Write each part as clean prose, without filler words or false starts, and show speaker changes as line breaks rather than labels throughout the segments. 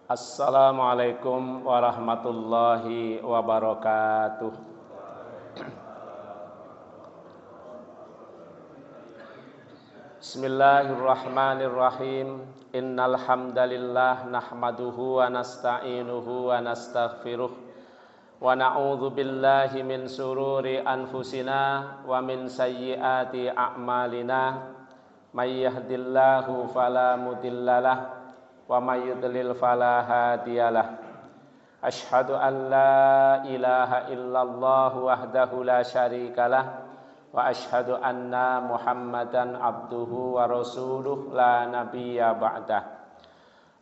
Assalamualaikum warahmatullahi wabarakatuh. Bismillahirrahmanirrahim. Innal hamdalillah nahmaduhu wa nasta'inuhu wa nastaghfiruh wa na'udzu billahi min sururi anfusina wa min sayyiati a'malina. May yahdihillahu fala mudhillalah wa may yudlil fala hadiyalah. Asyhadu an la ilaha illallah wahdahu la syarikalah wa asyhadu anna Muhammadan abduhu wa rasuluh la nabiyya ba'dah.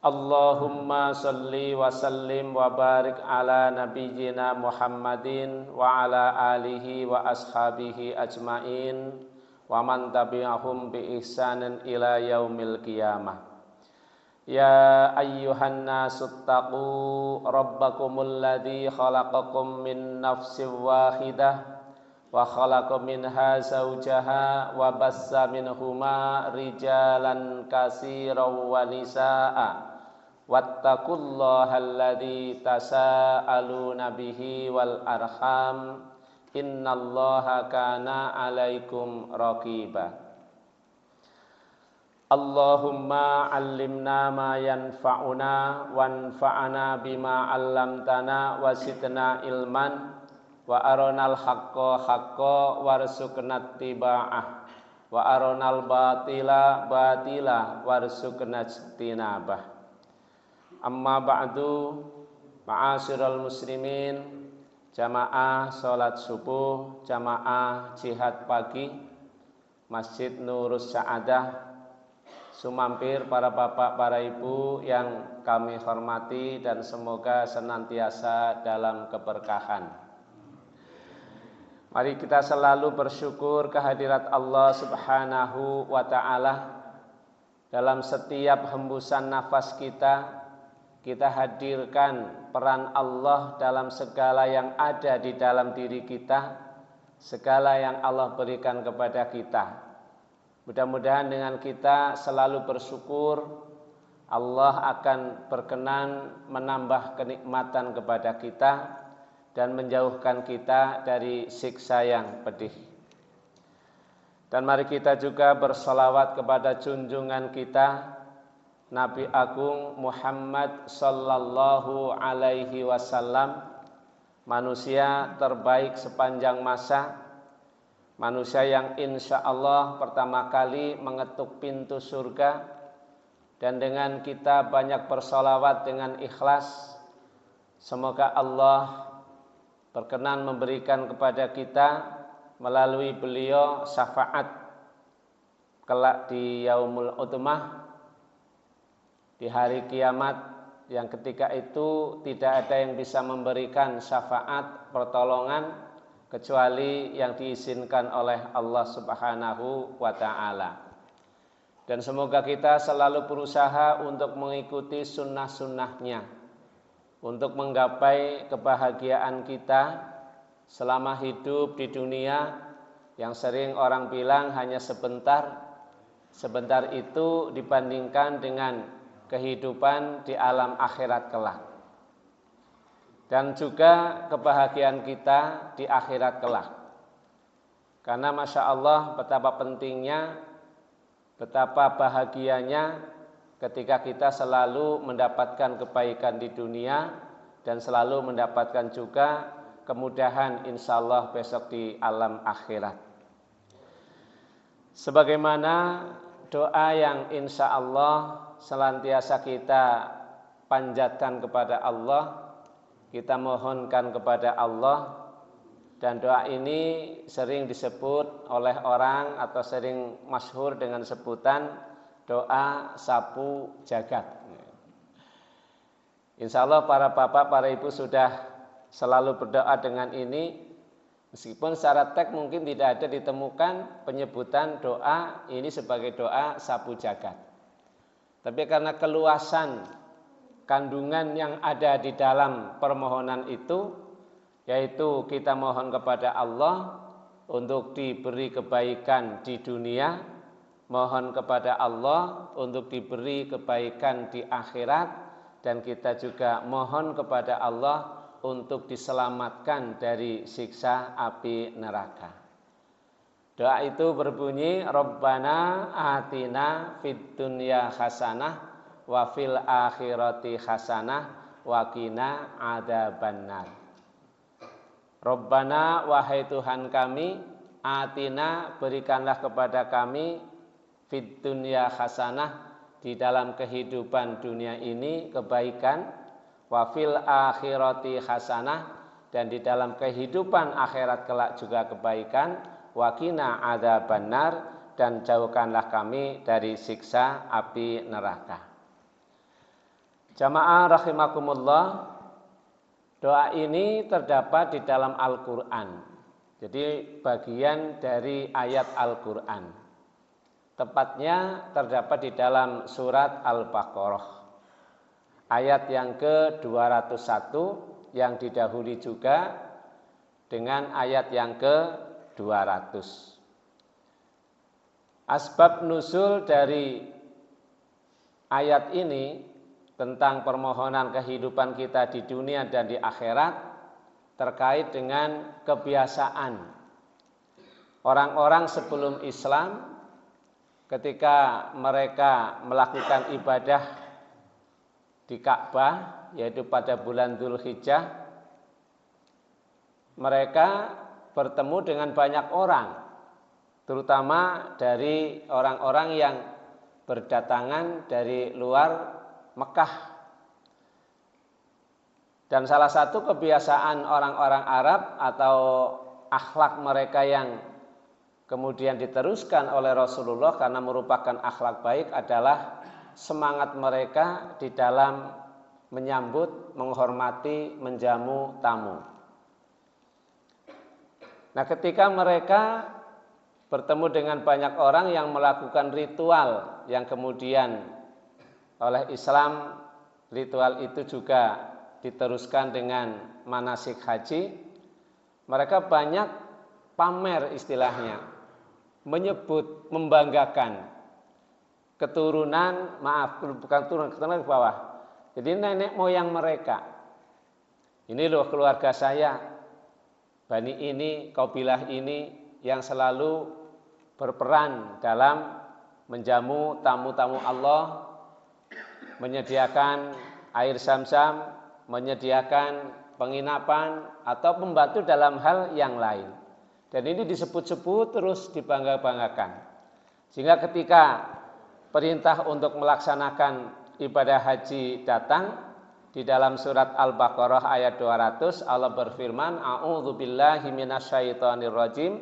Allahumma shalli wa sallim wa barik ala nabiyyina Muhammadin wa ala alihi wa ashabihi ajmain wa man tabi'ahum bi ihsanin ila yaumil qiyamah. Ya ayyuhan nasu taqu rabbakumul ladzi khalaqakum min nafsin wahidah wa khalaqa minha zawjaha wa bassa minhuma rijalan katsiran wa nisaa'a wattaqullaha alladzi tasaaluna bihi wal arham innallaha kana 'alaikum raqiba. Allahumma 'allimna ma yanfa'una wanfa'na bima 'allamtana wa zidna ilman wa aronal haqqo haqqo warzuqna ittiba'ah wa aronal batila batila warzuqna ijtinabah. Amma ba'du, ma'asyiral muslimin, jamaah salat subuh, jamaah jihad pagi Masjid Nurus Sa'adah, sumampir para bapak, para ibu yang kami hormati dan semoga senantiasa dalam keberkahan. Mari kita selalu bersyukur kehadirat Allah Subhanahu wa ta'ala. Dalam setiap hembusan nafas kita hadirkan peran Allah dalam segala yang ada di dalam diri kita, segala yang Allah berikan kepada kita. Mudah-mudahan dengan kita selalu bersyukur, Allah akan berkenan menambah kenikmatan kepada kita dan menjauhkan kita dari siksa yang pedih. Dan mari kita juga bersalawat kepada junjungan kita Nabi Agung Muhammad sallallahu alaihi wasallam, manusia terbaik sepanjang masa, manusia yang insya Allah pertama kali mengetuk pintu surga. Dan dengan kita banyak bersalawat dengan ikhlas, semoga Allah berkenan memberikan kepada kita melalui beliau syafaat kelak di yaumul utmah, di hari kiamat, yang ketika itu tidak ada yang bisa memberikan syafaat pertolongan kecuali yang diizinkan oleh Allah Subhanahu wa ta'ala. Dan semoga kita selalu berusaha untuk mengikuti sunnah-sunnahnya, untuk menggapai kebahagiaan kita selama hidup di dunia, yang sering orang bilang hanya sebentar. Sebentar itu dibandingkan dengan kehidupan di alam akhirat kelak, dan juga kebahagiaan kita di akhirat kelak. Karena Masya Allah betapa pentingnya, betapa bahagianya ketika kita selalu mendapatkan kebaikan di dunia dan selalu mendapatkan juga kemudahan insya Allah besok di alam akhirat. Sebagaimana doa yang insya Allah senantiasa kita panjatkan kepada Allah, kita mohonkan kepada Allah, dan doa ini sering disebut oleh orang atau sering masyhur dengan sebutan doa sapu jagat. Insya Allah para bapak, para ibu sudah selalu berdoa dengan ini, meskipun secara teks mungkin tidak ada ditemukan penyebutan doa ini sebagai doa sapu jagat. Tapi karena keluasan kandungan yang ada di dalam permohonan itu, yaitu kita mohon kepada Allah untuk diberi kebaikan di dunia, mohon kepada Allah untuk diberi kebaikan di akhirat, dan kita juga mohon kepada Allah untuk diselamatkan dari siksa api neraka. Doa itu berbunyi, Rabbana atina fid dunya hasanah wa fil akhirati hasanah wa qina adzabannar. Rabbana, wahai Tuhan kami, atina, berikanlah kepada kami fid dunya hasanah, di dalam kehidupan dunia ini kebaikan, wa fil akhirati hasanah, dan di dalam kehidupan akhirat kelak juga kebaikan, wa qina adzabannar, dan jauhkanlah kami dari siksa api neraka. Jamaah rahimakumullah, doa ini terdapat di dalam Al-Quran. Jadi bagian dari ayat Al-Quran. Tepatnya terdapat di dalam surat Al-Baqarah. Ayat yang ke-201 yang didahului juga dengan ayat yang ke-200. Asbab nuzul dari ayat ini tentang permohonan kehidupan kita di dunia dan di akhirat terkait dengan kebiasaan orang-orang sebelum Islam ketika mereka melakukan ibadah di Ka'bah, yaitu pada bulan Dzulhijjah, mereka bertemu dengan banyak orang, terutama dari orang-orang yang berdatangan dari luar Mekah. Dan salah satu kebiasaan orang-orang Arab atau akhlak mereka yang kemudian diteruskan oleh Rasulullah karena merupakan akhlak baik adalah semangat mereka di dalam menyambut, menghormati, menjamu tamu. Nah, ketika mereka bertemu dengan banyak orang yang melakukan ritual yang kemudian oleh Islam, ritual itu juga diteruskan dengan manasik haji, mereka banyak pamer istilahnya, menyebut, membanggakan keturunan, bukan keturunan ke bawah. Jadi nenek moyang mereka. Ini loh keluarga saya, bani ini, kabilah ini yang selalu berperan dalam menjamu tamu-tamu Allah, menyediakan air zam-zam, menyediakan penginapan atau membantu dalam hal yang lain. Dan ini disebut-sebut terus dibangga-banggakan. Sehingga ketika perintah untuk melaksanakan ibadah haji datang, di dalam surat Al-Baqarah ayat 200 Allah berfirman, A'udzubillahi minasyaitonirrajim,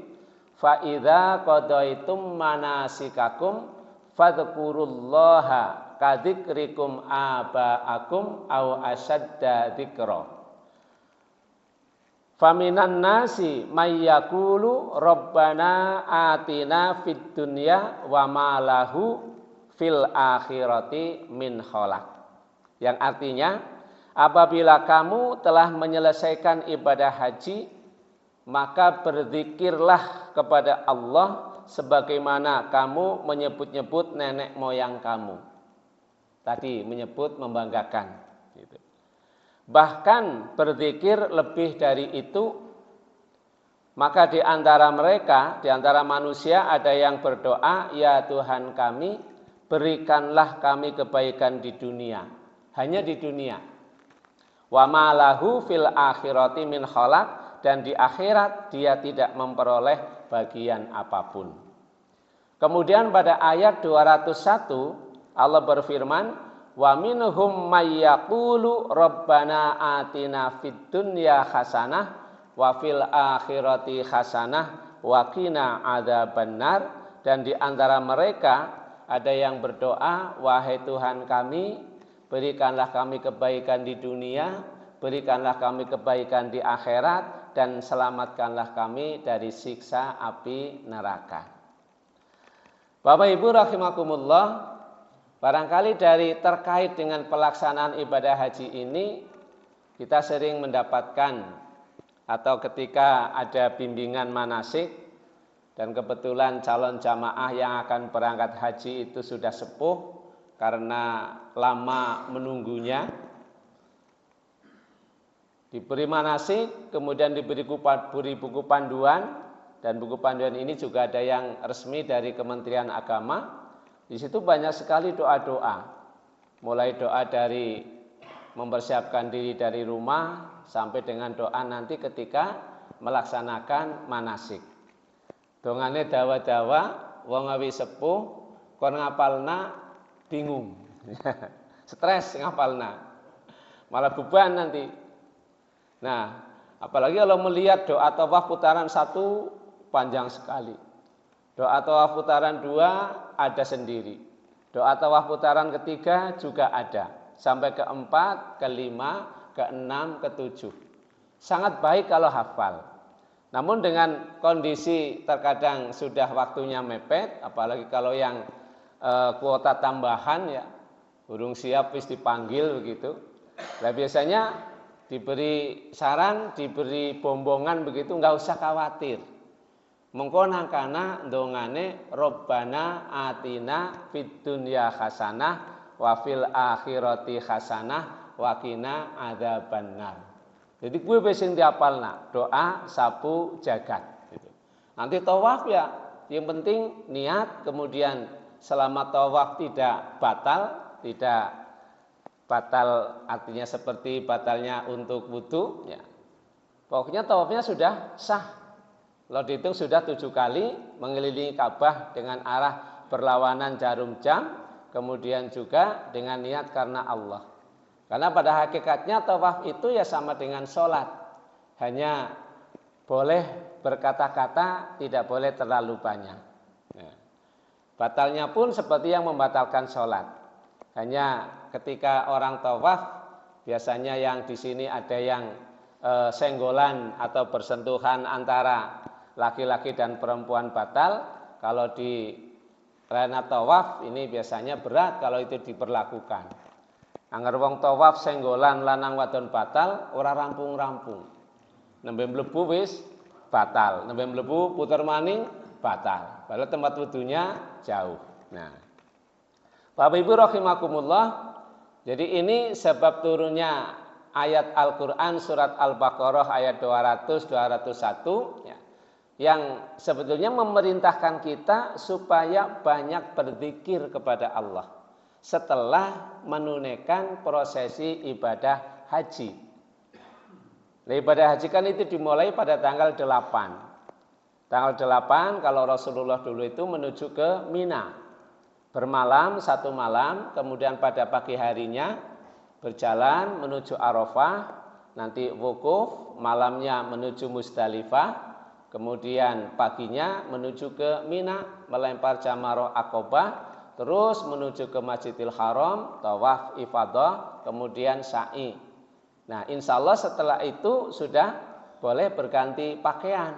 fa idza qadaitum manasikakum fadhkurullaha kadzikrikum aba'akum aw asyadda dzikra. Faminan nasi mayyakulu Rabbana atina fid dunya wa ma lahu fil akhirati min khalaq. Yang artinya, apabila kamu telah menyelesaikan ibadah haji, maka berzikirlah kepada Allah sebagaimana kamu menyebut-nyebut nenek moyang kamu. Tadi menyebut membanggakan. Gitu. Bahkan berzikir lebih dari itu, maka di antara mereka, di antara manusia ada yang berdoa, ya Tuhan kami, berikanlah kami kebaikan di dunia, hanya di dunia. Wa ma lahu fil akhirati min khalaq, dan di akhirat dia tidak memperoleh bagian apapun. Kemudian pada ayat 201 Allah berfirman, wa minhum may yaqulu rabbana atina fid dunya hasanah wa fil akhirati hasanah wa qina adzabannar, dan di antara mereka ada yang berdoa, wahai Tuhan kami, berikanlah kami kebaikan di dunia, berikanlah kami kebaikan di akhirat, dan selamatkanlah kami dari siksa api neraka. Bapak Ibu rahimakumullah, barangkali dari terkait dengan pelaksanaan ibadah haji ini, kita sering mendapatkan atau ketika ada bimbingan manasik dan kebetulan calon jamaah yang akan berangkat haji itu sudah sepuh karena lama menunggunya, Diberi manasik, kemudian diberi buku panduan, dan buku panduan ini juga ada yang resmi dari Kementerian Agama. Di situ banyak sekali doa-doa, mulai doa dari mempersiapkan diri dari rumah sampai dengan doa nanti ketika melaksanakan manasik. Dongane dawa-dawa, wong awi sepuh, kon ngapalna bingung, stres ngapalna, malah beban nanti. Nah, apalagi kalau melihat doa tawaf putaran 1 panjang sekali. Doa tawaf putaran 2 ada sendiri. Doa tawaf putaran ketiga juga ada. Sampai ke-4, ke-5, ke-6, ke-7. Sangat baik kalau hafal. Namun dengan kondisi terkadang sudah waktunya mepet, apalagi kalau yang kuota tambahan ya, burung siap wis dipanggil begitu. Nah biasanya diberi saran, diberi bombongan begitu, nggak usah khawatir. Mengko nangkana dongane Robbana atina fid dunya hasanah wa fil akhirati hasanah wa qina adzabannar. Jadi gue sing diapalna doa sapu jagat gitu. Nanti tawaf ya, yang penting niat, kemudian selama tawaf tidak batal artinya seperti batalnya untuk wudu ya. Pokoknya tawafnya sudah sah. Kalau dihitung sudah 7 kali mengelilingi Ka'bah dengan arah berlawanan jarum jam, kemudian juga dengan niat karena Allah. Karena pada hakikatnya tawaf itu ya sama dengan sholat, hanya boleh berkata-kata, tidak boleh terlalu banyak. Ya. Batalnya pun seperti yang membatalkan sholat. Hanya ketika orang tawaf, biasanya yang di sini ada yang senggolan atau bersentuhan antara laki-laki dan perempuan batal. Kalau di arena tawaf ini biasanya berat kalau itu diberlakukan. Angger wong tawaf senggolan lanang wadon batal, ora rampung-rampung. Nembe mlebu wis batal, nembe mlebu puter maning batal. Padahal tempat wudunya jauh. Nah, Bapak Ibu rahimakumullah, jadi ini sebab turunnya ayat Al-Quran surat Al-Baqarah ayat 200-201 ya, yang sebetulnya memerintahkan kita supaya banyak berzikir kepada Allah setelah menunaikan prosesi ibadah haji. Nah, ibadah haji kan itu dimulai pada tanggal 8. Tanggal 8 kalau Rasulullah dulu itu menuju ke Mina. Bermalam 1 malam, kemudian pada pagi harinya berjalan menuju Arafah, nanti wukuf, malamnya menuju Musdalifah, kemudian paginya menuju ke Mina, melempar jamrah Aqabah, terus menuju ke Masjidil Haram, tawaf ifadah, kemudian sa'i. Nah, insya Allah setelah itu sudah boleh berganti pakaian.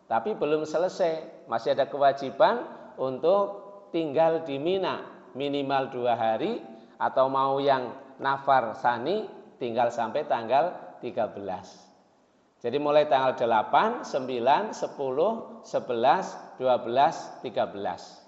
Tapi belum selesai, masih ada kewajiban untuk tinggal di Mina minimal 2 hari, atau mau yang nafar sani tinggal sampai tanggal 13. Jadi mulai tanggal 8, 9, 10, 11, 12, 13.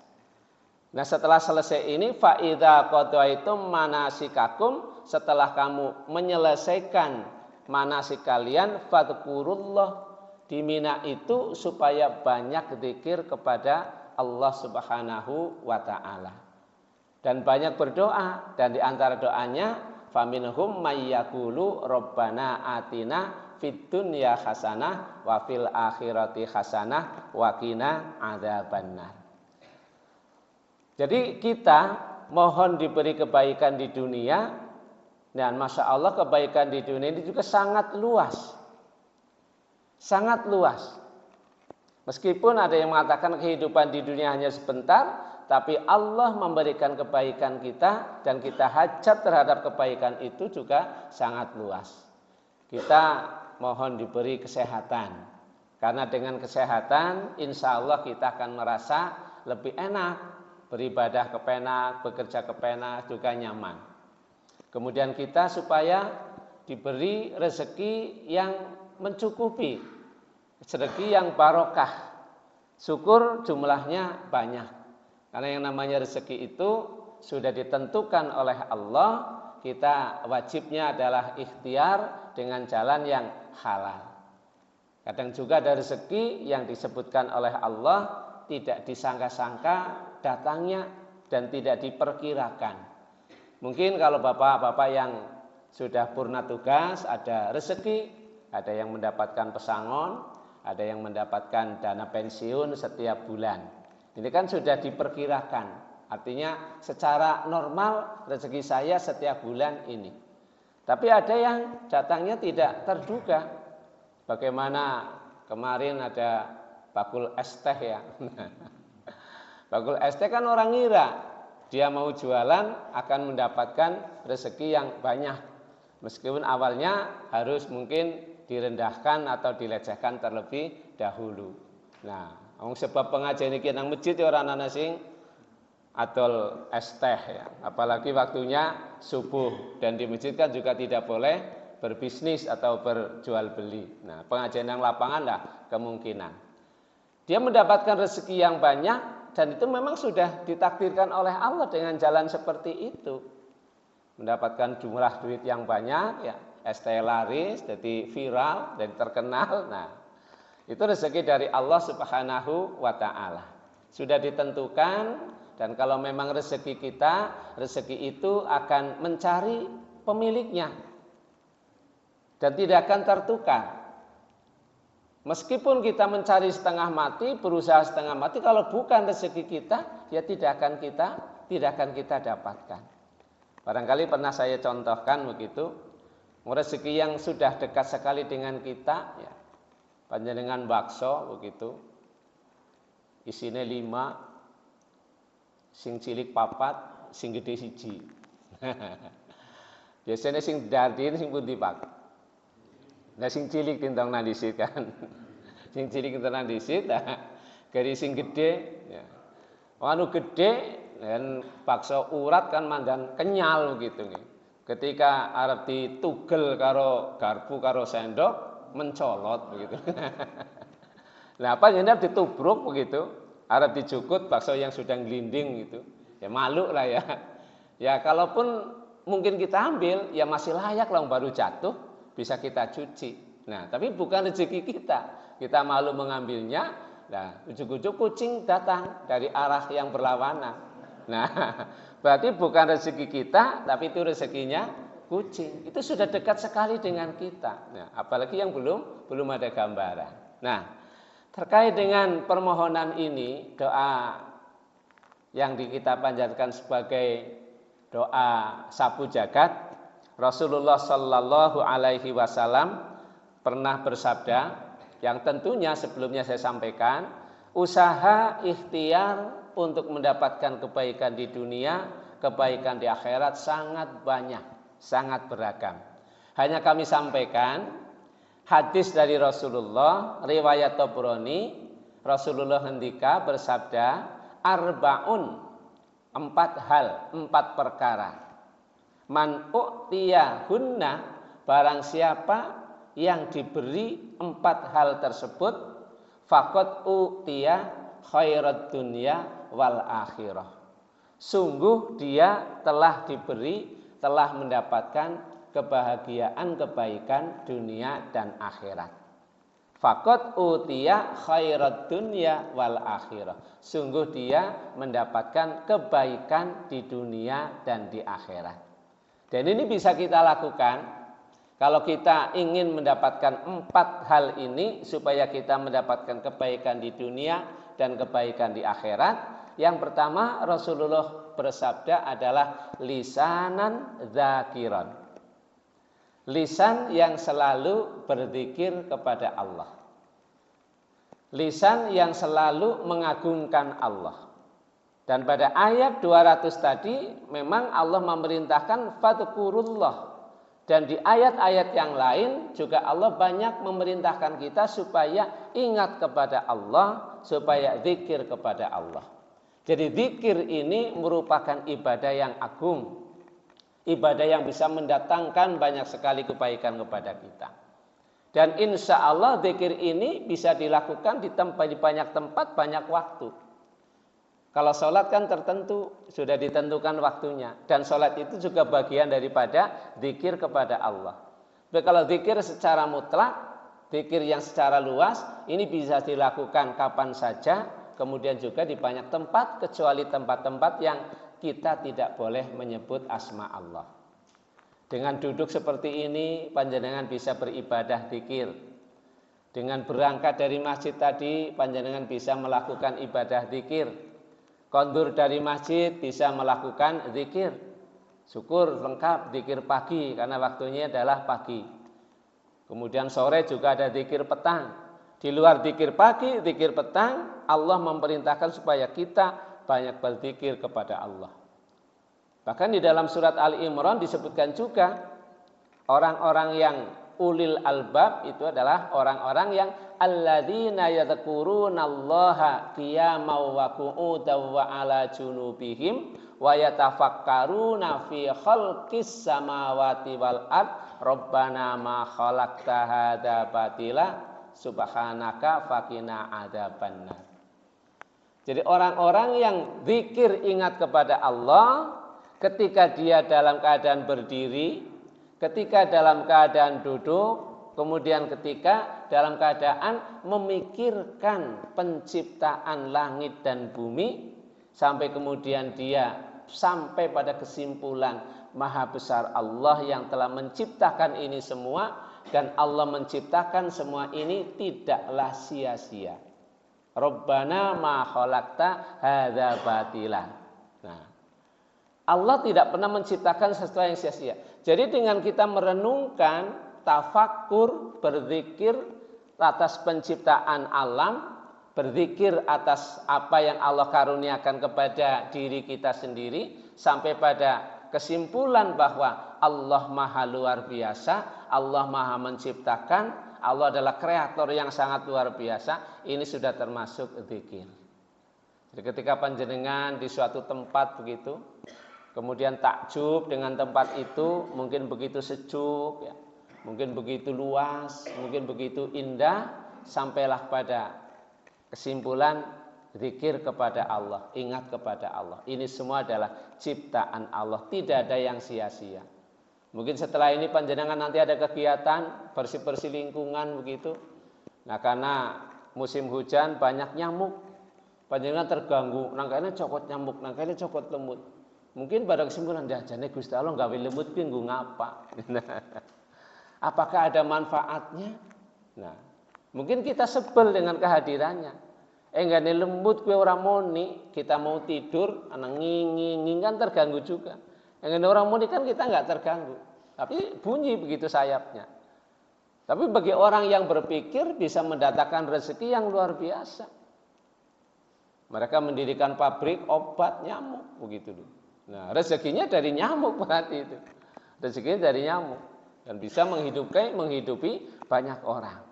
Nah, setelah selesai ini fa idza qadaitum manasikakum, setelah kamu menyelesaikan manasik kalian, fadhkurullah, di Mina itu supaya banyak zikir kepada Allah Subhanahu wa taala. Dan banyak berdoa, dan di antara doanya faminhum may yaqulu rabbana atina fid dunya hasanah wa fil akhirati hasanah wa qina adzabannar. Jadi kita mohon diberi kebaikan di dunia, dan Masya Allah kebaikan di dunia ini juga sangat luas. Sangat luas. Meskipun ada yang mengatakan kehidupan di dunia hanya sebentar, tapi Allah memberikan kebaikan kita dan kita hajat terhadap kebaikan itu juga sangat luas. Kita mohon diberi kesehatan. Karena dengan kesehatan insya Allah kita akan merasa lebih enak. Beribadah kepenak, bekerja kepenak, juga nyaman. Kemudian kita supaya diberi rezeki yang mencukupi, rezeki yang barokah. Syukur jumlahnya banyak. Karena yang namanya rezeki itu sudah ditentukan oleh Allah, kita wajibnya adalah ikhtiar dengan jalan yang halal. Kadang juga ada rezeki yang disebutkan oleh Allah tidak disangka-sangka datangnya dan tidak diperkirakan. Mungkin kalau bapak-bapak yang sudah purna tugas ada rezeki, ada yang mendapatkan pesangon, ada yang mendapatkan dana pensiun setiap bulan. Ini kan sudah diperkirakan. Artinya secara normal rezeki saya setiap bulan ini. Tapi ada yang datangnya tidak terduga. Bagaimana kemarin ada bakul es teh ya. Bakul es teh kan orang ngira dia mau jualan akan mendapatkan rezeki yang banyak. Meskipun awalnya harus mungkin direndahkan atau dilecehkan terlebih dahulu. Nah, sebab pengajian iki nang masjid ora ana sing adol es teh ya. Apalagi waktunya subuh dan di masjid kan juga tidak boleh berbisnis atau berjual beli. Nah, pengajian yang lapangan lah kemungkinan. Dia mendapatkan rezeki yang banyak dan itu memang sudah ditakdirkan oleh Allah dengan jalan seperti itu. Mendapatkan jumlah duit yang banyak ya, es teh laris, jadi viral dan terkenal. Nah, itu rezeki dari Allah Subhanahu wa taala. Sudah ditentukan dan kalau memang rezeki kita, rezeki itu akan mencari pemiliknya dan tidak akan tertukar. Meskipun kita mencari setengah mati, berusaha setengah mati, kalau bukan rezeki kita, ya tidak akan kita dapatkan. Barangkali pernah saya contohkan begitu, rezeki yang sudah dekat sekali dengan kita, ya, panjenengan bakso begitu, isinya 5, sing cilik 4, sing gede 1. Biasanya sing dardin sing pundi Pak? Nah sing cilik tintang nandisit kan. Sing cilik tintang nandisit, dari sing gede ya. Anu gede dan bakso urat kan mandan kenyal gitu nih. Ketika arep ditugel karo garpu karo sendok mencolot begitu. Nah, apa yang ditubruk begitu, arep dijukut bakso yang sudah glinding gitu. Ya malu lah ya. Ya kalaupun mungkin kita ambil ya masih layak lah baru jatuh bisa kita cuci. Nah, tapi bukan rezeki kita. Kita malu mengambilnya. Nah, ujuk-ujuk kucing datang dari arah yang berlawanan. Nah, berarti bukan rezeki kita, tapi itu rezekinya kucing. Itu sudah dekat sekali dengan kita. Nah, apalagi yang belum ada gambaran. Nah, terkait dengan permohonan ini, doa yang kita panjatkan sebagai doa sapu jagat, Rasulullah Shallallahu Alaihi Wasallam pernah bersabda, yang tentunya sebelumnya saya sampaikan, usaha ikhtiar untuk mendapatkan kebaikan di dunia, kebaikan di akhirat sangat banyak, sangat beragam. Hanya kami sampaikan hadis dari Rasulullah, riwayat Tabrani, Rasulullah hendika bersabda, arbaun, 4 hal, 4 perkara. Man u'tiyahunna, barang siapa yang diberi 4 hal tersebut, faqad u'tiya khairat dunya wal akhirah. Sungguh dia telah mendapatkan kebahagiaan, kebaikan dunia dan akhirat. Faqad utiya khairat dunya wal akhirah. Sungguh dia mendapatkan kebaikan di dunia dan di akhirat. Dan ini bisa kita lakukan kalau kita ingin mendapatkan 4 hal ini supaya kita mendapatkan kebaikan di dunia dan kebaikan di akhirat. Yang pertama Rasulullah bersabda adalah lisanan dzakiran. Lisan yang selalu berzikir kepada Allah. Lisan yang selalu mengagungkan Allah. Dan pada ayat 200 tadi memang Allah memerintahkan fadhkurullah. Dan di ayat-ayat yang lain juga Allah banyak memerintahkan kita supaya ingat kepada Allah, supaya zikir kepada Allah. Jadi zikir ini merupakan ibadah yang agung. Ibadah yang bisa mendatangkan banyak sekali kebaikan kepada kita. Dan insya Allah zikir ini bisa dilakukan di banyak tempat, banyak waktu. Kalau sholat kan tertentu, sudah ditentukan waktunya. Dan sholat itu juga bagian daripada zikir kepada Allah. Tapi kalau zikir secara mutlak, zikir yang secara luas, ini bisa dilakukan kapan saja, kemudian juga di banyak tempat, kecuali tempat-tempat yang kita tidak boleh menyebut asma Allah. Dengan duduk seperti ini, panjenengan bisa beribadah zikir. Dengan berangkat dari masjid tadi, panjenengan bisa melakukan ibadah zikir. Kondur dari masjid bisa melakukan zikir. Syukur lengkap zikir pagi karena waktunya adalah pagi. Kemudian sore juga ada zikir petang. Di luar zikir pagi, zikir petang, Allah memerintahkan supaya kita banyak berzikir kepada Allah. Bahkan di dalam surat Ali Imran disebutkan juga orang-orang yang ulil albab itu adalah orang-orang yang alladzina yadhkurunallaha qiyaman wa qu'udan wa ala junubihim wa yatafakkaruna fi khalqis samawati wal ard rabbana ma khalaqta hadza batila subhanaka faqina adzabannar. Jadi orang-orang yang zikir ingat kepada Allah ketika dia dalam keadaan berdiri, ketika dalam keadaan duduk, kemudian ketika dalam keadaan memikirkan penciptaan langit dan bumi, sampai kemudian dia sampai pada kesimpulan maha besar Allah yang telah menciptakan ini semua, dan Allah menciptakan semua ini tidaklah sia-sia. Rabbana ma khalaqta hadza batila. Nah, Allah tidak pernah menciptakan sesuatu yang sia-sia. Jadi dengan kita merenungkan, tafakkur, berzikir atas penciptaan alam, berzikir atas apa yang Allah karuniakan kepada diri kita sendiri, sampai pada kesimpulan bahwa Allah maha luar biasa, Allah maha menciptakan, Allah adalah kreator yang sangat luar biasa, ini sudah termasuk zikir. Jadi ketika panjenengan di suatu tempat begitu, kemudian takjub dengan tempat itu, mungkin begitu sejuk, ya, mungkin begitu luas, mungkin begitu indah, sampailah pada kesimpulan zikir kepada Allah, ingat kepada Allah. Ini semua adalah ciptaan Allah, tidak ada yang sia-sia. Mungkin setelah ini panjenengan nanti ada kegiatan bersih-bersih lingkungan begitu. Nah, karena musim hujan banyak nyamuk, panjenengan terganggu, nangkane cokot nyamuk, nangkane cokot lemut. Mungkin pada kesimpulan jane Gusti Allah gawe lemut ki nggo ngapa. Apakah ada manfaatnya? Nah, mungkin kita sebel dengan kehadirannya. Enggane lembut kowe ora muni, kita mau tidur ana nging kan terganggu juga. Enggane ora muni kan kita enggak terganggu. Tapi bunyi begitu sayapnya. Tapi bagi orang yang berpikir bisa mendatangkan rezeki yang luar biasa. Mereka mendirikan pabrik obat nyamuk begitu loh. Nah, rezekinya dari nyamuk berarti itu. Rezekinya dari nyamuk dan bisa menghidupi banyak orang.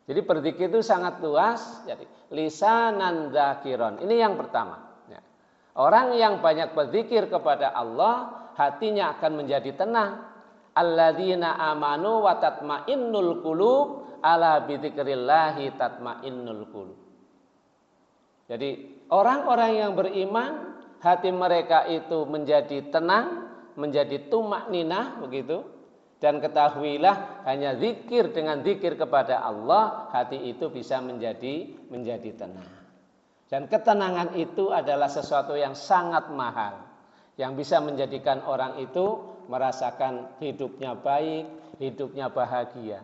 Jadi berzikir itu sangat luas. Jadi lisanan dzakiron. Ini yang pertama. Ya. Orang yang banyak berzikir kepada Allah, hatinya akan menjadi tenang. Alladzina amanu wa tatmainnul qulub ala bidzikrillahi tatmainnul qulub. Jadi orang-orang yang beriman, hati mereka itu menjadi tenang, menjadi tumakninah begitu. Dan ketahuilah hanya zikir dengan zikir kepada Allah, hati itu bisa menjadi tenang. Dan ketenangan itu adalah sesuatu yang sangat mahal, yang bisa menjadikan orang itu merasakan hidupnya baik, hidupnya bahagia.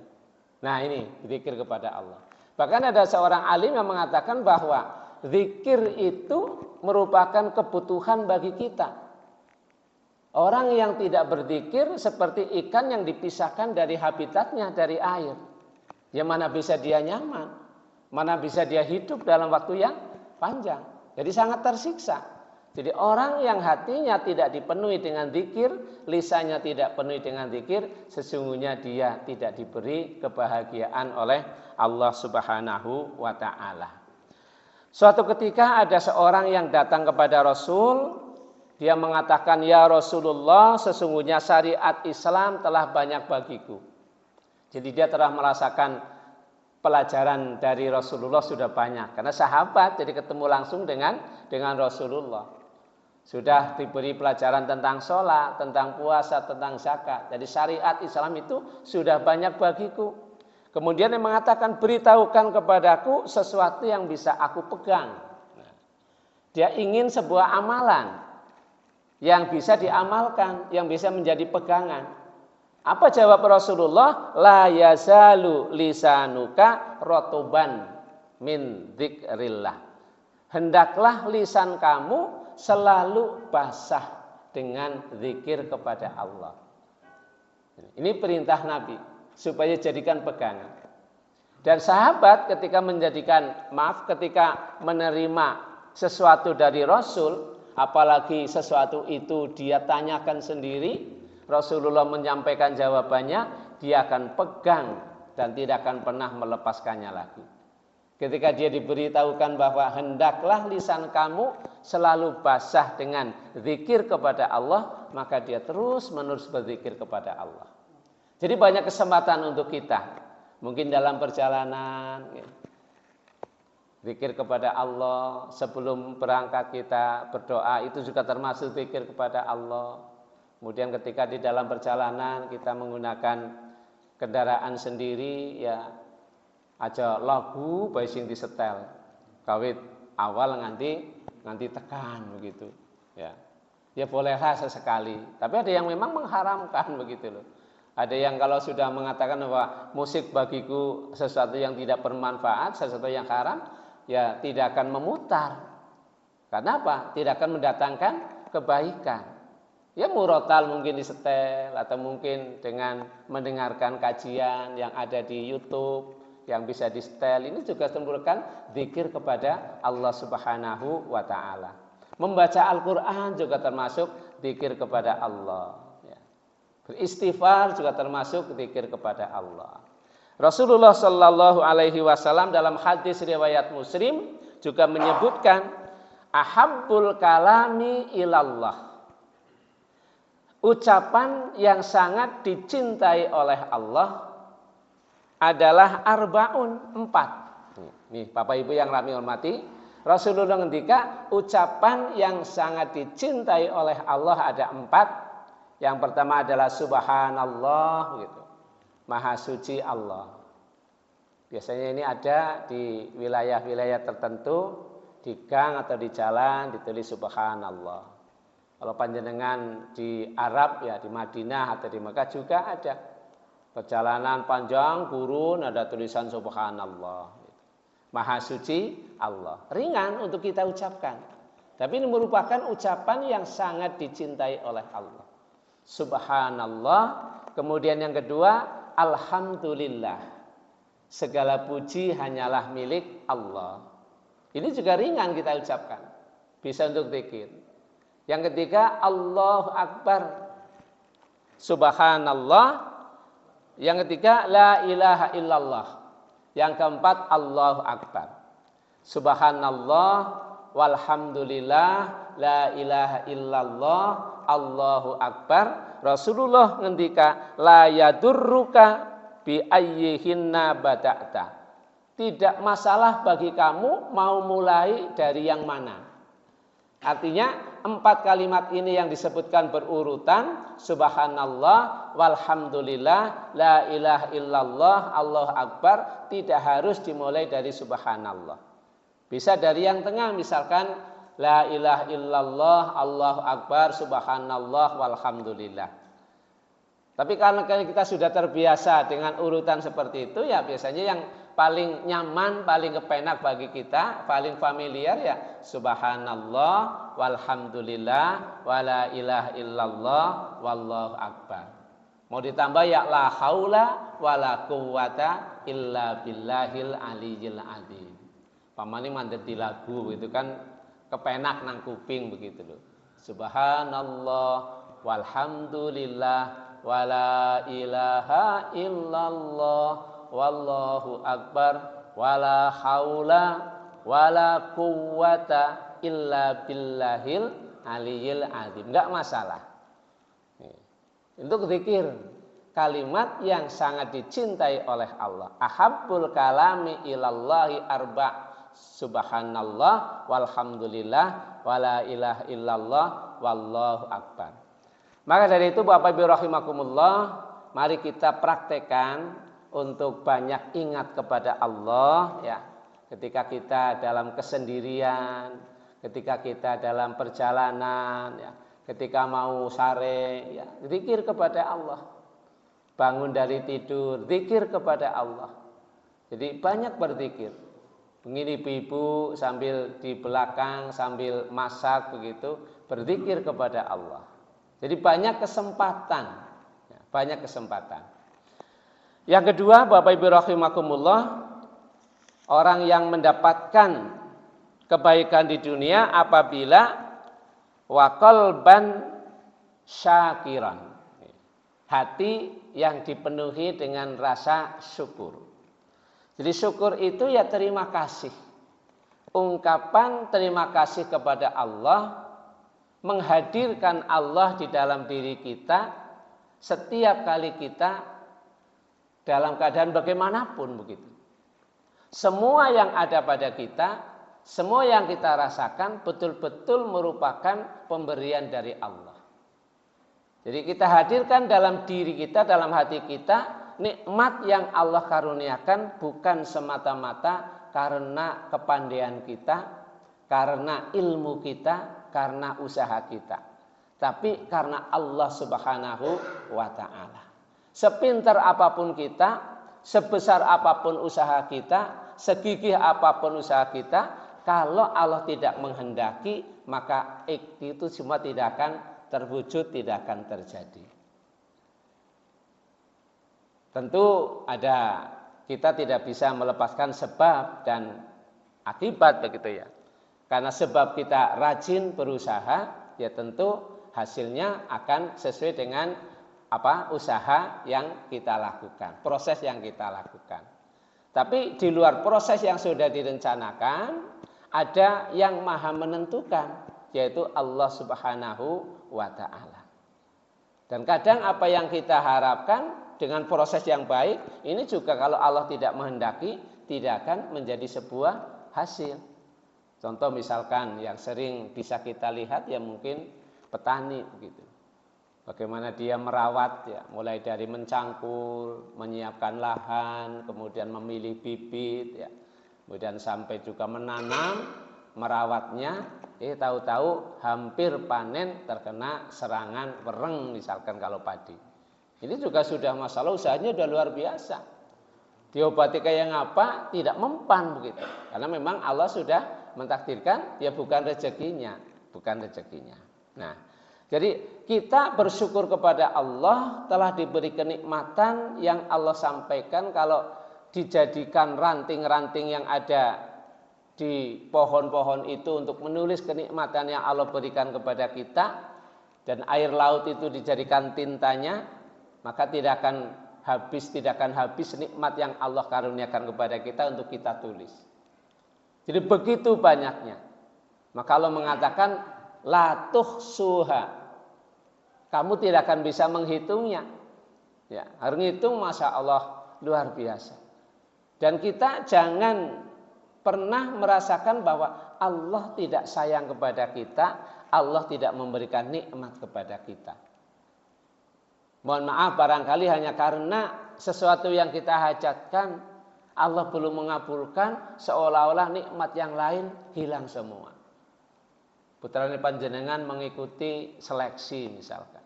Nah, ini zikir kepada Allah. Bahkan ada seorang alim yang mengatakan bahwa zikir itu merupakan kebutuhan bagi kita. Orang yang tidak berzikir seperti ikan yang dipisahkan dari habitatnya, dari air. Ya mana bisa dia nyaman, mana bisa dia hidup dalam waktu yang panjang. Jadi sangat tersiksa. Jadi orang yang hatinya tidak dipenuhi dengan zikir, lisannya tidak penuhi dengan zikir, sesungguhnya dia tidak diberi kebahagiaan oleh Allah Subhanahu wa ta'ala. Suatu ketika ada seorang yang datang kepada Rasul. Dia mengatakan, ya Rasulullah, sesungguhnya syariat Islam telah banyak bagiku. Jadi dia telah merasakan pelajaran dari Rasulullah sudah banyak. Karena sahabat jadi ketemu langsung dengan Rasulullah. Sudah diberi pelajaran tentang sholat, tentang puasa, tentang zakat. Jadi syariat Islam itu sudah banyak bagiku. Kemudian yang mengatakan, beritahukan kepadaku sesuatu yang bisa aku pegang. Dia ingin sebuah amalan yang bisa diamalkan, yang bisa menjadi pegangan. Apa jawab Rasulullah? La yazalu lisanuka rotuban min dzikrillah. Hendaklah lisan kamu selalu basah dengan zikir kepada Allah. Ini perintah Nabi supaya jadikan pegangan. Dan sahabat ketika ketika menerima sesuatu dari Rasul, apalagi sesuatu itu dia tanyakan sendiri, Rasulullah menyampaikan jawabannya, dia akan pegang dan tidak akan pernah melepaskannya lagi. Ketika dia diberitahukan bahwa hendaklah lisan kamu selalu basah dengan zikir kepada Allah, maka dia terus-menerus berzikir kepada Allah. Jadi banyak kesempatan untuk kita, mungkin dalam perjalanan, zikir kepada Allah. Sebelum berangkat kita berdoa, itu juga termasuk zikir kepada Allah. Kemudian ketika di dalam perjalanan kita menggunakan kendaraan sendiri, ya aja lagu bae sing disetel. Kawit awal nganti tekan begitu. Ya. Ya bolehlah sesekali, tapi ada yang memang mengharamkan begitu loh. Ada yang kalau sudah mengatakan bahwa musik bagiku sesuatu yang tidak bermanfaat, sesuatu yang haram, ya tidak akan memutar. Karena apa? Tidak akan mendatangkan kebaikan. Ya murotal mungkin disetel, atau mungkin dengan mendengarkan kajian yang ada di YouTube yang bisa disetel. Ini juga merupakan zikir kepada Allah Subhanahu wa taala. Membaca Al-Qur'an juga termasuk zikir kepada Allah. Beristighfar juga termasuk zikir kepada Allah. Rasulullah Shallallahu Alaihi Wasallam dalam hadis riwayat Muslim juga menyebutkan, ahabbul kalami ilallah. Ucapan yang sangat dicintai oleh Allah adalah arbaun, 4. Nih Bapak Ibu yang kami hormati, Rasulullah ngendika ucapan yang sangat dicintai oleh Allah ada 4. Yang pertama adalah subhanallah gitu. Maha suci Allah. Biasanya ini ada di wilayah-wilayah tertentu, di gang atau di jalan ditulis subhanallah. Kalau panjenengan di Arab ya di Madinah atau di Mekah juga ada. Perjalanan panjang gurun ada tulisan subhanallah. Maha suci Allah. Ringan untuk kita ucapkan. Tapi ini merupakan ucapan yang sangat dicintai oleh Allah. Subhanallah. Kemudian yang kedua, alhamdulillah. Segala puji hanyalah milik Allah. Ini juga ringan kita ucapkan. Bisa untuk zikir. Yang ketiga, Allahu Akbar. Subhanallah. Yang ketiga, la ilaha illallah. Yang keempat, Allahu Akbar. Subhanallah, walhamdulillah, la ilaha illallah, Allahu Akbar. Rasulullah ngendika, la yadurruka bi ayyihinna bada'ta. Tidak masalah bagi kamu mau mulai dari yang mana. Artinya 4 kalimat ini yang disebutkan berurutan, subhanallah, walhamdulillah, la ilaha illallah, Allahu Akbar, tidak harus dimulai dari subhanallah. Bisa dari yang tengah, misalkan la ilaha illallah, Allahu Akbar, subhanallah, walhamdulillah. Tapi karena kita sudah terbiasa dengan urutan seperti itu, ya biasanya yang paling nyaman, paling kepenak bagi kita, paling familiar ya subhanallah, walhamdulillah, wala ilaha illallah, wallahu akbar. Mau ditambah ya la haula wala quwata illa billahil aliyyil azim. Pamane mandet di lagu itu kan kepenak nang kuping begitu loh. Subhanallah, walhamdulillah, wala ilaha illallah, wallahu akbar, wala haula wala quwwata illa billahil aliyyil azim. Enggak masalah. Untuk zikir kalimat yang sangat dicintai oleh Allah. Ahabbul kalami ilallahi arba'. Subhanallah, walhamdulillah, wala ilaha illallah wallahu akbar. Maka dari itu Bapak Ibu rahimakumullah, mari kita praktekkan untuk banyak ingat kepada Allah ya. Ketika kita dalam kesendirian, ketika kita dalam perjalanan ya, ketika mau sare ya, zikir kepada Allah. Bangun dari tidur, zikir kepada Allah. Jadi banyak berzikir. Begini ibu sambil di belakang sambil masak begitu, berzikir kepada Allah. Jadi banyak kesempatan ya, banyak kesempatan. Yang kedua, Bapak Ibu rahimakumullah, orang yang mendapatkan kebaikan di dunia apabila wa qalban syakiran, hati yang dipenuhi dengan rasa syukur. Jadi syukur itu ya terima kasih. Ungkapan terima kasih kepada Allah, menghadirkan Allah di dalam diri kita setiap kali kita dalam keadaan bagaimanapun begitu. Semua yang ada pada kita, semua yang kita rasakan betul-betul merupakan pemberian dari Allah. Jadi kita hadirkan dalam diri kita, dalam hati kita, nikmat yang Allah karuniakan bukan semata-mata karena kepandaian kita, karena ilmu kita, karena usaha kita. Tapi karena Allah Subhanahu wa ta'ala. Sepintar apapun kita, sebesar apapun usaha kita, segigih apapun usaha kita, kalau Allah tidak menghendaki, maka itu semua tidak akan terwujud, tidak akan terjadi. Tentu ada, kita tidak bisa melepaskan sebab dan akibat begitu ya. Karena sebab kita rajin berusaha, ya tentu hasilnya akan sesuai dengan usaha yang kita lakukan, proses yang kita lakukan. Tapi di luar proses yang sudah direncanakan, ada yang maha menentukan, yaitu Allah Subhanahu wa ta'ala. Dan kadang apa yang kita harapkan dengan proses yang baik, ini juga kalau Allah tidak menghendaki, tidak akan menjadi sebuah hasil. Contoh misalkan yang sering bisa kita lihat ya mungkin petani begitu. Bagaimana dia merawat ya, mulai dari mencangkul, menyiapkan lahan, kemudian memilih bibit ya, kemudian sampai juga menanam, merawatnya, tahu-tahu hampir panen terkena serangan wereng misalkan kalau padi. Ini juga sudah masalah, usahanya sudah luar biasa. Diobati kayak ngapa tidak mempan begitu. Karena memang Allah sudah mentakdirkan ya bukan rezekinya, bukan rezekinya. Nah, jadi kita bersyukur kepada Allah telah diberi kenikmatan yang Allah sampaikan. Kalau dijadikan ranting-ranting yang ada di pohon-pohon itu untuk menulis kenikmatan yang Allah berikan kepada kita, dan air laut itu dijadikan tintanya, maka tidak akan habis nikmat yang Allah karuniakan kepada kita untuk kita tulis. Jadi begitu banyaknya. Maka Allah mengatakan la tuhsuha. Kamu tidak akan bisa menghitungnya. Ya, harus ngitung, masya Allah luar biasa. Dan kita jangan pernah merasakan bahwa Allah tidak sayang kepada kita, Allah tidak memberikan nikmat kepada kita. Mohon maaf barangkali hanya karena sesuatu yang kita hajatkan Allah belum mengabulkan, seolah-olah nikmat yang lain hilang semua. Putrane panjenengan mengikuti seleksi misalkan.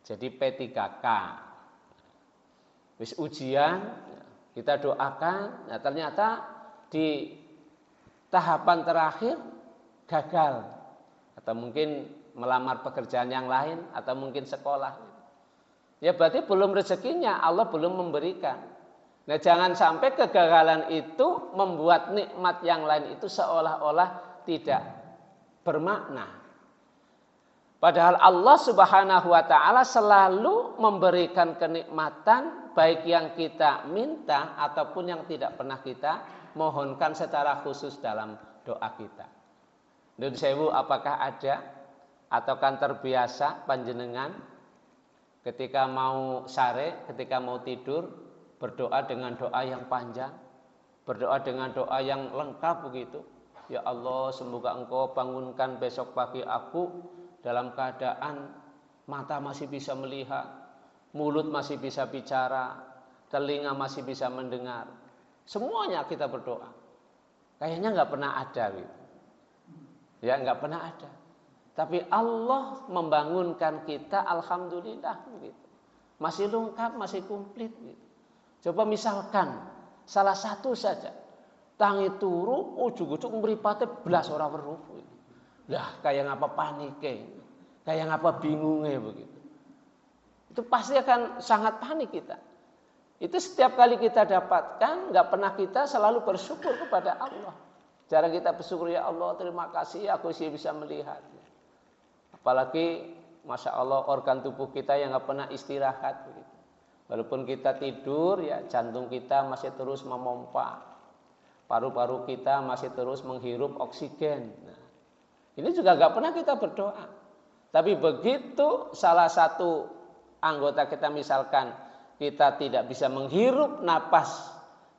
Jadi P3K. Wis ujian, kita doakan, nah ternyata di tahapan terakhir gagal. Atau mungkin melamar pekerjaan yang lain, atau mungkin sekolah. Ya berarti belum rezekinya, Allah belum memberikan. Nah jangan sampai kegagalan itu membuat nikmat yang lain itu seolah-olah tidak bermakna. Padahal Allah Subhanahu wa ta'ala selalu memberikan kenikmatan baik yang kita minta ataupun yang tidak pernah kita mohonkan secara khusus dalam doa kita. Nun sewu, apakah ada atau kan terbiasa panjenengan ketika mau sare, ketika mau tidur berdoa dengan doa yang panjang, berdoa dengan doa yang lengkap begitu. Ya Allah, semoga Engkau bangunkan besok pagi aku dalam keadaan mata masih bisa melihat, mulut masih bisa bicara, telinga masih bisa mendengar. Semuanya kita berdoa. Kayaknya nggak pernah ada gitu. Ya nggak pernah ada. Tapi Allah membangunkan kita, alhamdulillah gitu. Masih lengkap, masih komplit gitu. Coba misalkan salah satu saja tangi turu, ujug-ujug mripate blas ora weruh. Lah kayak ngapa panike, kayak ngapa bingungnya begitu. Itu pasti akan sangat panik kita. Itu setiap kali kita dapatkan, nggak pernah kita selalu bersyukur kepada Allah. Cara kita bersyukur, ya Allah terima kasih aku sih bisa melihat. Apalagi Masya Allah organ tubuh kita yang nggak pernah istirahat begitu. Walaupun kita tidur, ya jantung kita masih terus memompa. Paru-paru kita masih terus menghirup oksigen. Nah, ini juga nggak pernah kita berdoa. Tapi begitu salah satu anggota kita misalkan kita tidak bisa menghirup napas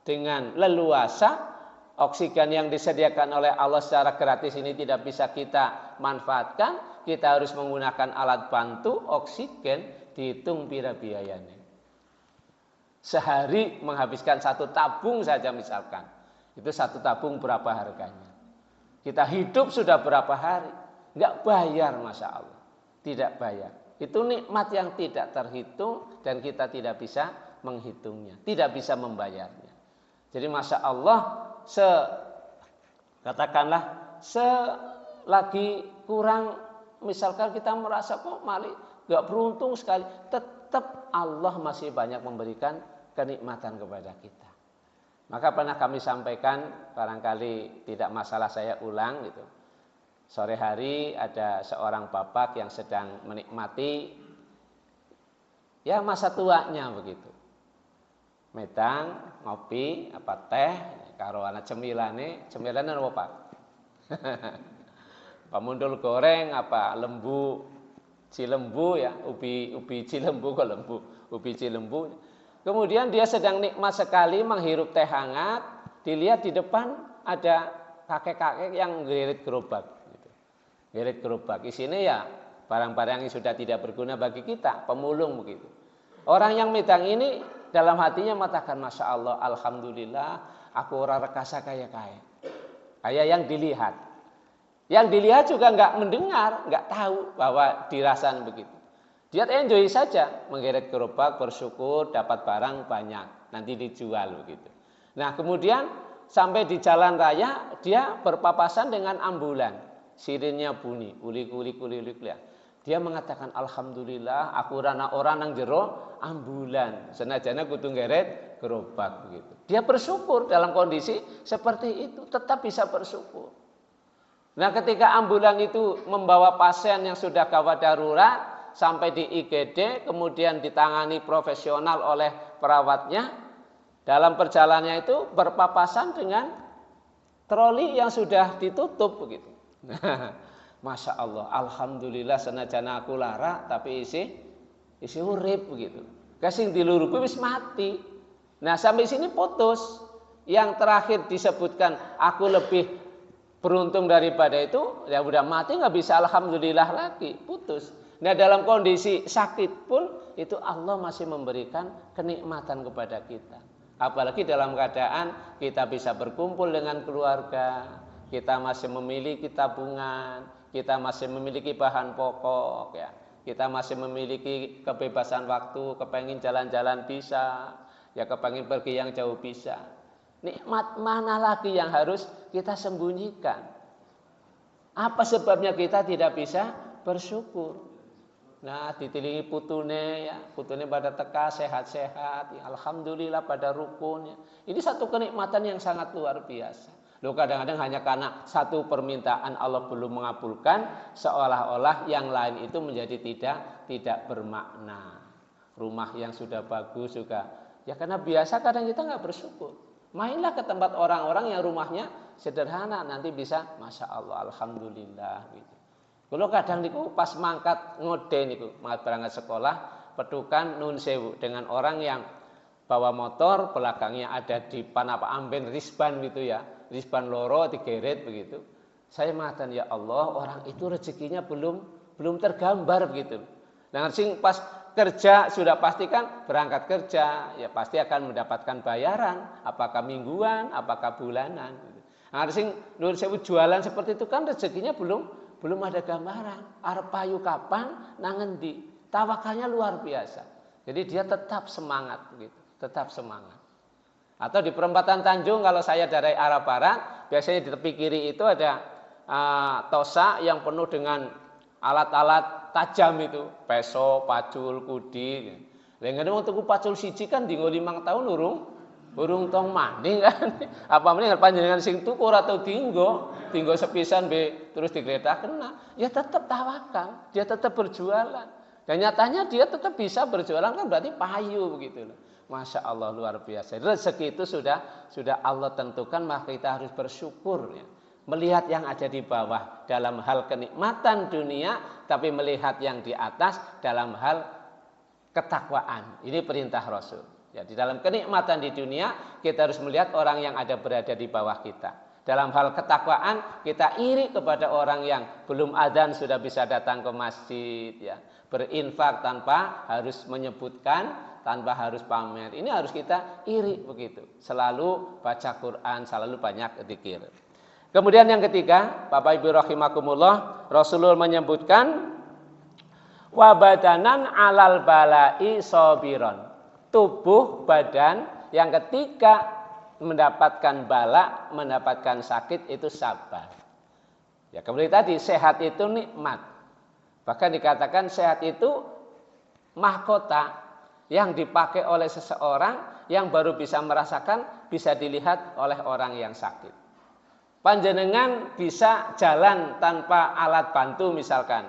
dengan leluasa, oksigen yang disediakan oleh Allah secara gratis ini tidak bisa kita manfaatkan, kita harus menggunakan alat bantu oksigen, dihitung pira biayanya. Sehari menghabiskan 1 tabung saja misalkan. Itu 1 tabung berapa harganya? Kita hidup sudah berapa hari? Enggak bayar, Masya Allah. Tidak bayar. Itu nikmat yang tidak terhitung dan kita tidak bisa menghitungnya. Tidak bisa membayarnya. Jadi Masya Allah, katakanlah selagi kurang, misalkan kita merasa kok malah enggak beruntung sekali. Tetap Allah masih banyak memberikan kenikmatan kepada kita. Maka pernah kami sampaikan, barangkali tidak masalah saya ulang gitu. Sore hari ada seorang bapak yang sedang menikmati ya masa tuanya begitu. Medang, ngopi, apa teh, karo ana cemilane apa Pak? Pamundul goreng apa lembu, cilembu ya, ubi cilembu kok lembu, ubi cilembu. Kemudian dia sedang nikmat sekali menghirup teh hangat, dilihat di depan ada kakek-kakek yang ngelirik gerobak. Gitu. Ngelirik gerobak, isinya ya barang-barang yang sudah tidak berguna bagi kita, pemulung begitu. Orang yang medang ini dalam hatinya mengatakan, Masya Allah, Alhamdulillah, aku orang rekasa kaya-kaya. Kayak yang dilihat. Yang dilihat juga nggak mendengar, nggak tahu bahwa dirasakan begitu. Dia enjoy saja, menggeret gerobak, bersyukur, dapat barang banyak, nanti dijual begitu. Nah kemudian sampai di jalan raya, dia berpapasan dengan ambulan. Sirinnya bunyi, ulik-ulik. Dia mengatakan, Alhamdulillah, aku rana orang nang jero ambulan. Senajana kudu ngeret gerobak begitu. Dia bersyukur dalam kondisi seperti itu, tetap bisa bersyukur. Nah ketika ambulan itu membawa pasien yang sudah gawat darurat, sampai di IGD, kemudian ditangani profesional oleh perawatnya. Dalam perjalanannya itu berpapasan dengan troli yang sudah ditutup begitu. Masya Allah, Alhamdulillah senajan aku lara, tapi isi urip begitu. Kasing diluruku wis mati. Nah sampai sini putus. Yang terakhir disebutkan, aku lebih beruntung daripada itu, ya udah mati nggak bisa Alhamdulillah lagi, putus. Nah dalam kondisi sakit pun itu Allah masih memberikan kenikmatan kepada kita. Apalagi dalam keadaan kita bisa berkumpul dengan keluarga, kita masih memiliki tabungan, kita masih memiliki bahan pokok, ya, kita masih memiliki kebebasan waktu, kepengen jalan-jalan bisa, ya kepengen pergi yang jauh bisa. Nikmat mana lagi yang harus kita sembunyikan? Apa sebabnya kita tidak bisa bersyukur? Nah, ditilingi putune ya, putune pada teka sehat-sehat, ya, alhamdulillah pada rukunnya. Ini satu kenikmatan yang sangat luar biasa. Loh kadang-kadang hanya karena satu permintaan Allah belum mengabulkan, seolah-olah yang lain itu menjadi tidak bermakna. Rumah yang sudah bagus juga, ya karena biasa kadang kita nggak bersyukur. Mainlah ke tempat orang-orang yang rumahnya sederhana, nanti bisa, Masya Allah, alhamdulillah gitu. Kalau kadang niku pas mangkat ngode niku, berangkat sekolah, pedukan nun sewu dengan orang yang bawa motor, belakangnya ada dipan apa amben risban gitu ya, risban loro digeret begitu. Saya mengatakan, ya Allah, orang itu rezekinya belum tergambar begitu. Nah, sing pas kerja sudah pastikan berangkat kerja, ya pasti akan mendapatkan bayaran, apakah mingguan, apakah bulanan. Nah, sing nur sewu jualan seperti itu kan rezekinya belum ada gambaran. Arep payu kapan, nang endi. Tawakalnya luar biasa. Jadi dia tetap semangat begitu. Tetap semangat. Atau di perempatan Tanjung kalau saya dari arah barat, biasanya di tepi kiri itu ada tosa yang penuh dengan alat-alat tajam itu, peso, pacul, kudi. Lha untuk pacul siji kan dinggo 5 tahun urung tong mandi kan. Apa meneh panjenengan sing tuku ora tau dinggo sepisan be terus digledah kena. Ya tetap tawakal, dia tetap berjualan. Dan nyatanya dia tetap bisa berjualan kan berarti payu begitu loh. Masya Allah luar biasa. Rezeki itu sudah Allah tentukan, maka kita harus bersyukur ya. Melihat yang ada di bawah dalam hal kenikmatan dunia, tapi melihat yang di atas dalam hal ketakwaan. Ini perintah Rasul. Ya, di dalam kenikmatan di dunia kita harus melihat orang yang berada di bawah kita. Dalam hal ketakwaan kita iri kepada orang yang belum adzan sudah bisa datang ke masjid ya. Berinfak tanpa harus menyebutkan, tanpa harus pamer. Ini harus kita iri begitu. Selalu baca Quran, selalu banyak zikir. Kemudian yang ketiga, Bapak Ibu rahimakumullah, Rasulullah menyebutkan wabadanan alal balai sabiron. Tubuh badan yang ketika mendapatkan bala, mendapatkan sakit itu sabar. Ya, kemudian tadi sehat itu nikmat. Bahkan dikatakan sehat itu mahkota yang dipakai oleh seseorang yang baru bisa merasakan, bisa dilihat oleh orang yang sakit. Panjenengan bisa jalan tanpa alat bantu misalkan.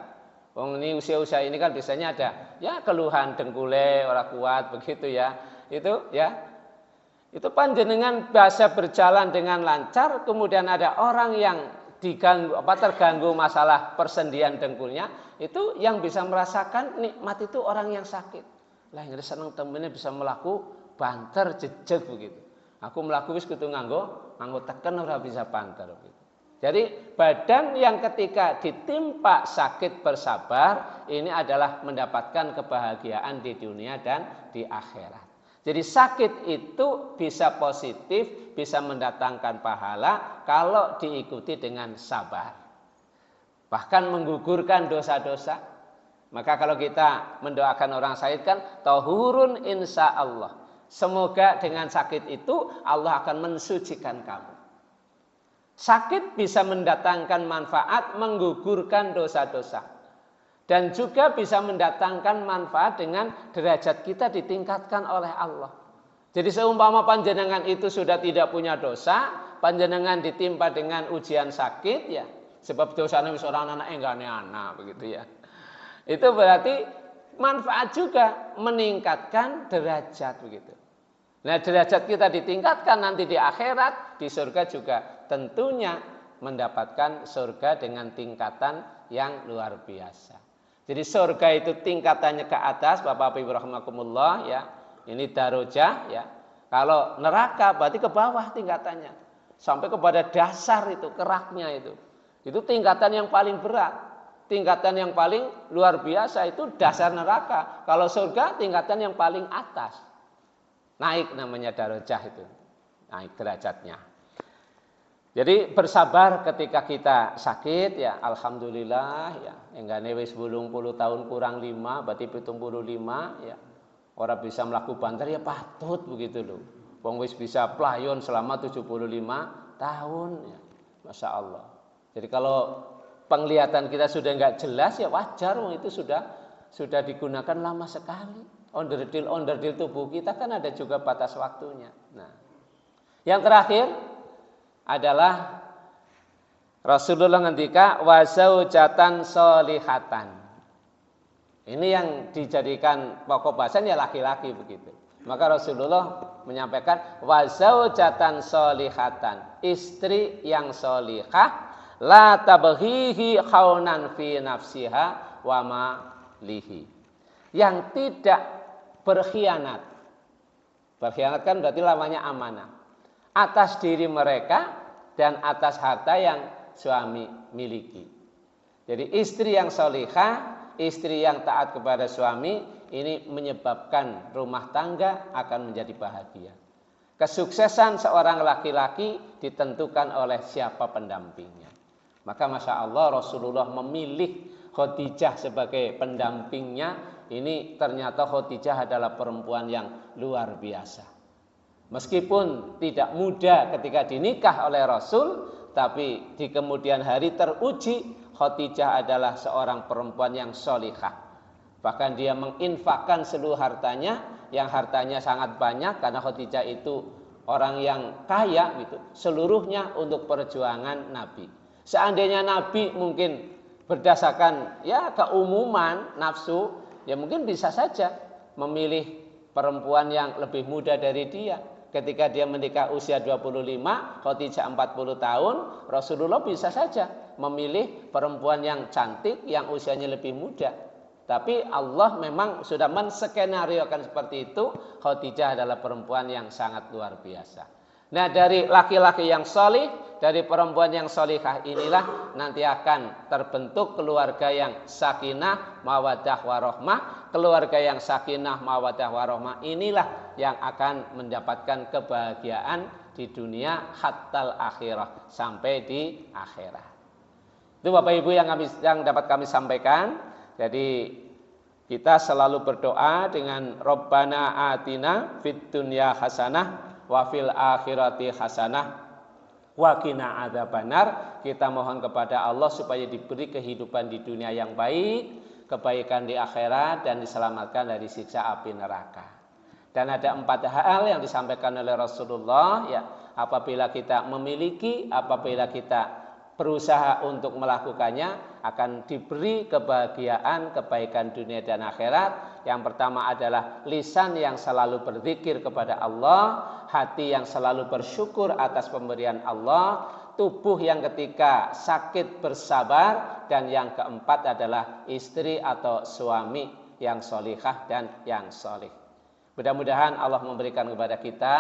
Wong ini usia-usia ini kan biasanya ada ya keluhan dengkule ora kuat begitu ya. Itu panjenengan bisa berjalan dengan lancar, kemudian ada orang yang terganggu masalah persendian dengkulnya, itu yang bisa merasakan nikmat itu orang yang sakit. Lah yang seneng temennya bisa melaku banter jejeg begitu. Aku melaku wis kudu nganggo teken ora bisa banter begitu. Jadi badan yang ketika ditimpa sakit bersabar ini adalah mendapatkan kebahagiaan di dunia dan di akhirat. Jadi sakit itu bisa positif, bisa mendatangkan pahala kalau diikuti dengan sabar. Bahkan menggugurkan dosa-dosa. Maka kalau kita mendoakan orang sakit kan tahurun insya Allah. Semoga dengan sakit itu Allah akan mensucikan kamu. Sakit bisa mendatangkan manfaat, menggugurkan dosa-dosa. Dan juga bisa mendatangkan manfaat dengan derajat kita ditingkatkan oleh Allah. Jadi seumpama panjenengan itu sudah tidak punya dosa, panjenengan ditimpa dengan ujian sakit ya. Sebab dosanya wis ora anak enggak anak begitu ya. Itu berarti manfaat juga meningkatkan derajat begitu. Nah, derajat kita ditingkatkan nanti di akhirat, di surga juga tentunya mendapatkan surga dengan tingkatan yang luar biasa. Jadi surga itu tingkatannya ke atas, Bapak Ibu rahimakumullah ya. Ini darajah ya. Kalau neraka berarti ke bawah tingkatannya. Sampai kepada dasar itu, keraknya itu. Itu tingkatan yang paling berat. Tingkatan yang paling luar biasa itu dasar neraka. Kalau surga tingkatan yang paling atas. Naik namanya darajah itu. Naik derajatnya. Jadi bersabar ketika kita sakit ya alhamdulillah ya. Enggane wis 80 tahun kurang 5 berarti 75 ya. Orang bisa melakukan banter ya patut begitu loh. Wong wis bisa playon selama 75 tahun ya. Masya Allah. Jadi kalau penglihatan kita sudah enggak jelas ya wajar wong itu sudah digunakan lama sekali. Onderdil tubuh kita kan ada juga batas waktunya. Nah, yang terakhir adalah Rasulullah ngendika wazaujatan solihatan. Ini yang dijadikan pokok bahasan ya laki-laki begitu. Maka Rasulullah menyampaikan wazaujatan solihatan, istri yang solihah la tabghihi khaunan fi nafsiha wa ma lihi. Yang tidak berkhianat Berkhianat kan berarti lamanya amanah. Atas diri mereka dan atas harta yang suami miliki. Jadi istri yang solihah, istri yang taat kepada suami, ini menyebabkan rumah tangga akan menjadi bahagia. Kesuksesan seorang laki-laki ditentukan oleh siapa pendampingnya. Maka Masya Allah Rasulullah memilih Khadijah sebagai pendampingnya. Ini ternyata Khadijah adalah perempuan yang luar biasa. Meskipun tidak muda ketika dinikah oleh Rasul, tapi di kemudian hari teruji Khadijah adalah seorang perempuan yang solihah. Bahkan dia menginfakkan seluruh hartanya, yang hartanya sangat banyak karena Khadijah itu orang yang kaya gitu, seluruhnya untuk perjuangan Nabi. Seandainya Nabi mungkin berdasarkan ya keumuman nafsu, ya mungkin bisa saja memilih perempuan yang lebih muda dari dia. Ketika dia menikah usia 25, Khadijah 40 tahun, Rasulullah bisa saja memilih perempuan yang cantik yang usianya lebih muda. Tapi Allah memang sudah menskenariokan seperti itu. Khadijah adalah perempuan yang sangat luar biasa. Nah, dari laki-laki yang solih, dari perempuan yang solihah inilah nanti akan terbentuk keluarga yang sakinah, mawaddah warohmah. Keluarga yang sakinah, mawaddah warohmah inilah yang akan mendapatkan kebahagiaan di dunia hattal akhirah, sampai di akhirat. Itu Bapak Ibu yang dapat kami sampaikan. Jadi kita selalu berdoa dengan Rabbana atina fid dunya hasanah wa fil akhirati hasanah wa qina adzabannar. Kita mohon kepada Allah supaya diberi kehidupan di dunia yang baik, kebaikan di akhirat, dan diselamatkan dari siksa api neraka. Dan ada 4 hal yang disampaikan oleh Rasulullah, ya, apabila kita memiliki, apabila kita berusaha untuk melakukannya, akan diberi kebahagiaan, kebaikan dunia dan akhirat. Yang pertama adalah lisan yang selalu berzikir kepada Allah, hati yang selalu bersyukur atas pemberian Allah, tubuh yang ketika sakit bersabar, dan yang keempat adalah istri atau suami yang solihah dan yang solih. Mudah-mudahan Allah memberikan kepada kita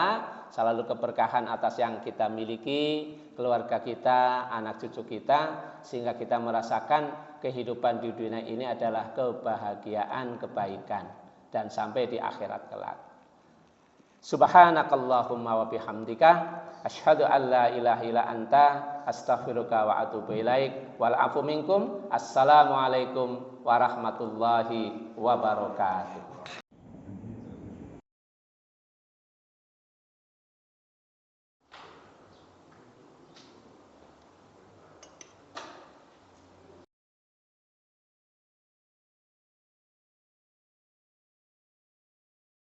selalu keberkahan atas yang kita miliki, keluarga kita, anak cucu kita, sehingga kita merasakan kehidupan di dunia ini adalah kebahagiaan, kebaikan, dan sampai di akhirat kelak. Subhanakallahumma wa bihamdika asyhadu an la ilaha illa anta astaghfiruka wa atubu ilaik wal afu minkum. Assalamualaikum warahmatullahi wabarakatuh.